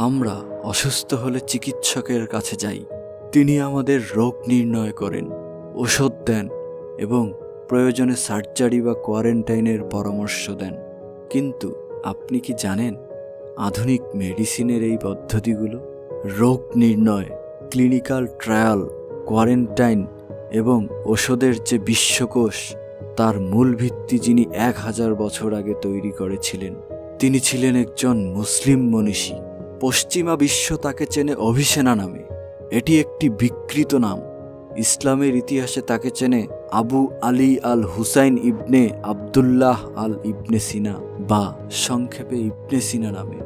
আমরা অসুস্থ হলে চিকিৎসকের কাছে যাই। তিনি আমাদের রোগ নির্ণয় করেন, ওষুধ দেন এবং প্রয়োজনে সার্জারি বা কোয়ারেন্টাইনের পরামর্শ দেন। কিন্তু আপনি কি জানেন আধুনিক মেডিসিনের এই পদ্ধতিগুলো, রোগ নির্ণয়, ক্লিনিক্যাল ট্রায়াল, কোয়ারেন্টাইন এবং ওষুধের যে বিশ্বকোষ, তার মূল ভিত্তি যিনি 1000 বছর আগে তৈরি করেছিলেন, তিনি ছিলেন একজন মুসলিম মনীষী। পশ্চিমা বিশ্ব তাকে চেনে অভিসেনা নামে। এটি একটি বিকৃত নাম। ইসলামের ইতিহাসে তাকে চেনে আবু আলী আল হুসাইন ইবনে আবদুল্লাহ আল ইবনে সিনা বা সংক্ষেপে ইবনে সিনা নামে।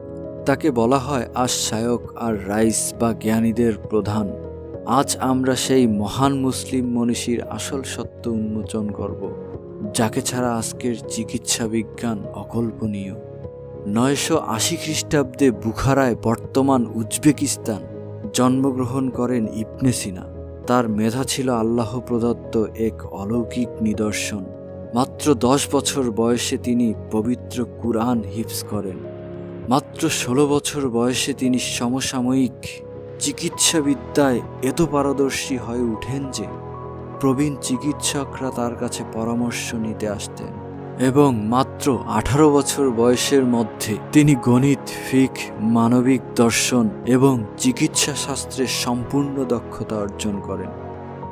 তাকে বলা হয় আশ-শায়খ আর রাইস বা জ্ঞানীদের প্রধান। আজ আমরা সেই মহান মুসলিম মনীষীর আসল সত্য উন্মোচন করব, যাকে ছাড়া আজকের চিকিৎসা বিজ্ঞান অকল্পনীয়। 980 খ্রিস্টাব্দে বুখারায়, বর্তমান উজবেকিস্তান, জন্মগ্রহণ করেন ইবনে সিনা। তার মেধা ছিল আল্লাহ প্রদত্ত এক অলৌকিক নিদর্শন। মাত্র 10 বছর বয়সে তিনি পবিত্র কুরআন হিফজ করেন। মাত্র 16 বছর বয়সে তিনি সমসাময়িক চিকিৎসাবিদ্যায় এত পারদর্শী হয়ে ওঠেন যে প্রবীণ চিকিৎসকরা তার কাছে পরামর্শ নিতে আসতেন এবং মাত্র 18 বছর বয়সের মধ্যে তিনি গণিত, ফিকহ, মানবিক দর্শন এবং চিকিৎসা শাস্ত্রে সম্পূর্ণ দক্ষতা অর্জন করেন।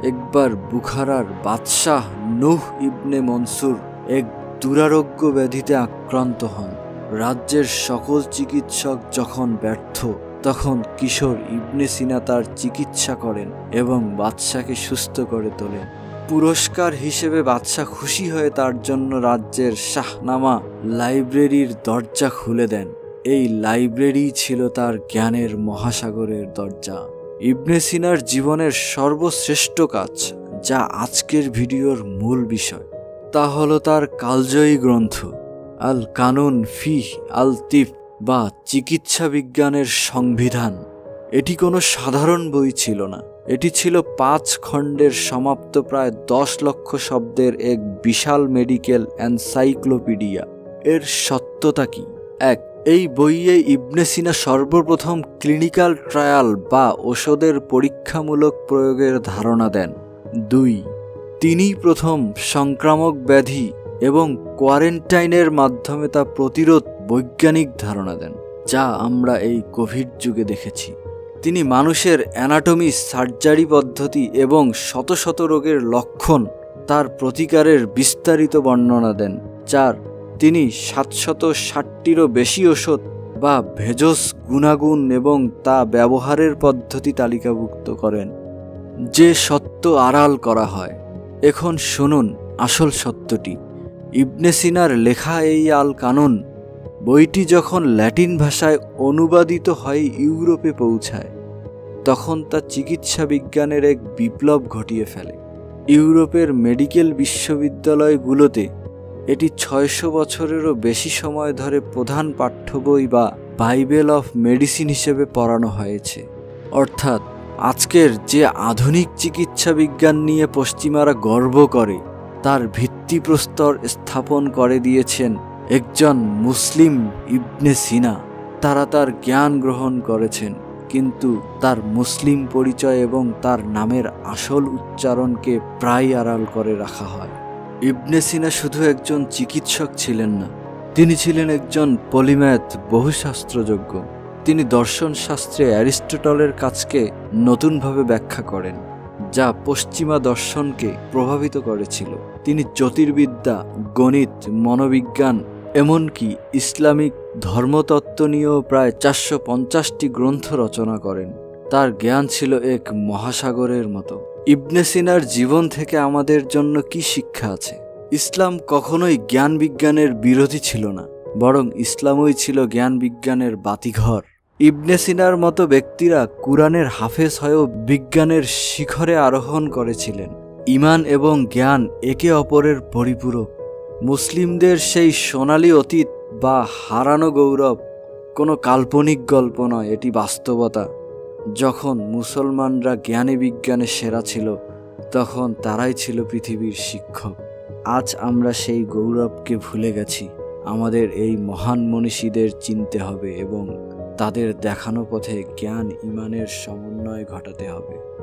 একবার বুখারার বাদশাহ নূহ ইবনে মনসুর এক দুরারোগ্য ব্যাধিতে আক্রান্ত হন। রাজ্যের সকল চিকিৎসক যখন ব্যর্থ, তখন কিশোর ইবনে সিনা তার চিকিৎসা করেন এবং বাদশাকে সুস্থ করে তোলেন। পুরস্কার হিসেবে বাদশাহ খুশি হয়ে তার জন্য রাজ্যের শাহনামা লাইব্রেরির দরজা খুলে দেন। এই লাইব্রেরি ছিল তার জ্ঞানের মহাসাগরের দরজা। ইবনে সিনার জীবনের সর্বশ্রেষ্ঠ কাজ, যা আজকের ভিডিওর মূল বিষয়, তা হলো তার কালজয়ী গ্রন্থ আল কানুন ফি আল তিব বা চিকিৎসা বিজ্ঞানের সংবিধান। এটি কোনো সাধারণ বই ছিল না। এটি ছিল 5 খণ্ডের সমাপ্ত প্রায় 10 লক্ষ শব্দের এক বিশাল মেডিকেল এনসাইক্লোপিডিয়া। এর সত্যতা কি? 1. এই বইয়ে ইবনে সিনা সর্বপ্রথম ক্লিনিক্যাল ট্রায়াল বা ওষুধের পরীক্ষামূলক প্রয়োগের ধারণা দেন। 2. তিনি প্রথম সংক্রামক ব্যাধি এবং কোয়ারেন্টাইনের মাধ্যমে তা প্রতিরোধ বৈজ্ঞানিক ধারণা দেন, যা আমরা এই কোভিড যুগে দেখেছি। তিনি মানুষের অ্যানাটমি, সার্জারি পদ্ধতি এবং শত শত রোগের লক্ষণ, তার প্রতিকারের বিস্তারিত বর্ণনা দেন। 4. তিনি 760টিরও বেশি ওষুধ বা ভেষজ গুণাগুণ এবং তা ব্যবহারের পদ্ধতি তালিকাভুক্ত করেন, যে সত্য আড়াল করা হয়। এখন শুনুন আসল সত্যটি। ইবনে সিনার লেখা এই আল কানুন বইটি যখন ল্যাটিন ভাষায় অনুবাদিত হয়ে ইউরোপে পৌঁছায়, তখন তা চিকিৎসা বিজ্ঞানের এক বিপ্লব ঘটিয়ে ফেলে। ইউরোপের মেডিকেল বিশ্ববিদ্যালয়গুলোতে এটি 600 বছরেরও বেশি সময় ধরে প্রধান পাঠ্য বই বা বাইবেল অফ মেডিসিন হিসেবে পড়ানো হয়েছে। অর্থাৎ আজকের যে আধুনিক চিকিৎসা বিজ্ঞান নিয়ে পশ্চিমারা গর্ব করে, তার ভিত্তিপ্রস্তর স্থাপন করে দিয়েছেন একজন মুসলিম ইবনে সিনা। তারা তার জ্ঞান গ্রহণ করেছেন, কিন্তু তার মুসলিম পরিচয় এবং তার নামের আসল উচ্চারণকে প্রায় আড়াল করে রাখা হয়। ইবনে সিনা শুধু একজন চিকিৎসক ছিলেন না, তিনি ছিলেন একজন পলিম্যাথ, বহুশাস্ত্রজ্ঞ। তিনি দর্শনশাস্ত্রে অ্যারিস্টটলের কাজকে নতুনভাবে ব্যাখ্যা করেন, যা পশ্চিমা দর্শনকে প্রভাবিত করেছিল। তিনি জ্যোতির্বিদ্যা, গণিত, মনোবিজ্ঞান, এমনকি ইসলামিক ধর্মতত্ত্ব নিয়েও প্রায় 450টি গ্রন্থ রচনা করেন। তার জ্ঞান ছিল এক মহাসাগরের মতো। ইবনে সিনার জীবন থেকে আমাদের জন্য কি শিক্ষা আছে? ইসলাম কখনোই জ্ঞান বিজ্ঞানের বিরোধী ছিল না, বরং ইসলামই ছিল জ্ঞান বিজ্ঞানের বাতিঘর। ইবনে সিনার মতো ব্যক্তিরা কুরআনের হাফেজ হয়েও বিজ্ঞানের শিখরে আরোহণ করেছিলেন। ঈমান এবং জ্ঞান একে অপরের পরিপূরক। মুসলিমদের সেই সোনালী অতীত বা হারানো গৌরব কোনো কাল্পনিক গল্প নয়, এটি বাস্তবতা। যখন মুসলমানরা জ্ঞানে বিজ্ঞানে সেরা ছিল, তখন তারাই ছিল পৃথিবীর শিক্ষক। আজ আমরা সেই গৌরবকে ভুলে গেছি। আমাদের এই মহান মনীষীদের চিনতে হবে এবং তাদের দেখানো পথে জ্ঞান ইমানের সমন্বয় ঘটাতে হবে।